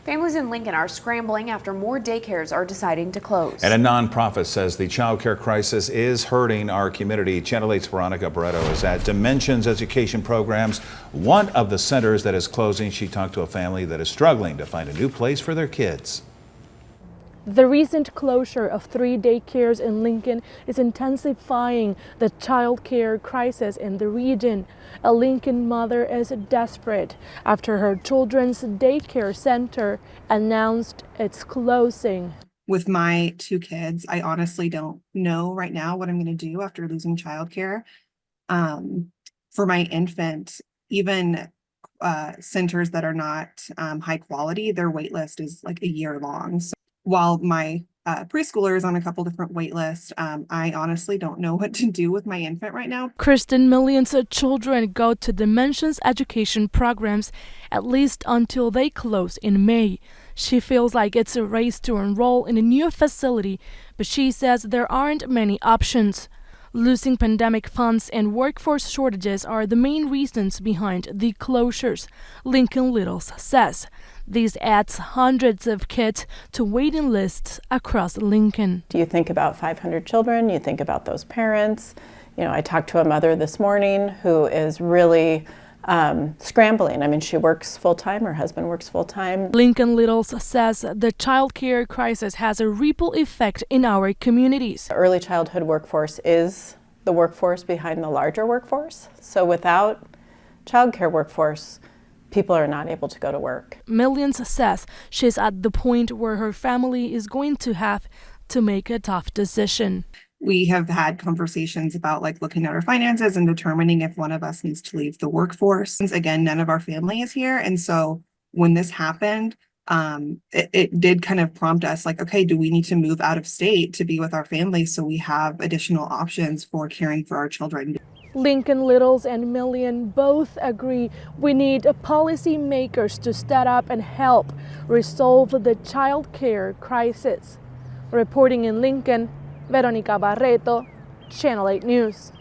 Families in Lincoln are scrambling after more daycares are deciding to close. And a nonprofit says the child care crisis is hurting our community. Channel 8's Veronica Barreto is at Dimensions Education Programs, one of the centers that is closing. She talked to a family that is struggling to find a new place for their kids. The recent closure of 3 daycares in Lincoln is intensifying the child care crisis in the region. A Lincoln mother is desperate after her children's daycare center announced its closing. With my 2 kids, I honestly don't know right now what I'm going to do after losing childcare. For my infant, even centers that are not high quality, their wait list is like a year long. So while my preschooler is on a couple different wait lists, I honestly don't know what to do with my infant right now. Kristen, millions of children go to Dimensions education programs at least until they close in May. She feels like it's a race to enroll in a new facility, but she says there aren't many options. Losing pandemic funds and workforce shortages are the main reasons behind the closures, Lincoln Littles says. This adds hundreds of kids to waiting lists across Lincoln. Do you think about 500 children? You think about those parents. You know, I talked to a mother this morning who is really scrambling. I mean, she works full-time, her husband works full-time. Lincoln Littles says the child care crisis has a ripple effect in our communities. The early childhood workforce is the workforce behind the larger workforce. So without child care workforce, people are not able to go to work. Millions says she's at the point where her family is going to have to make a tough decision. We have had conversations about like looking at our finances and determining if one of us needs to leave the workforce. Again, none of our family is here. And so when this happened, it did kind of prompt us like, okay, do we need to move out of state to be with our family so we have additional options for caring for our children? Lincoln Littles and Million both agree we need policymakers to step up and help resolve the child care crisis. Reporting in Lincoln, Veronica Barreto, Channel 8 News.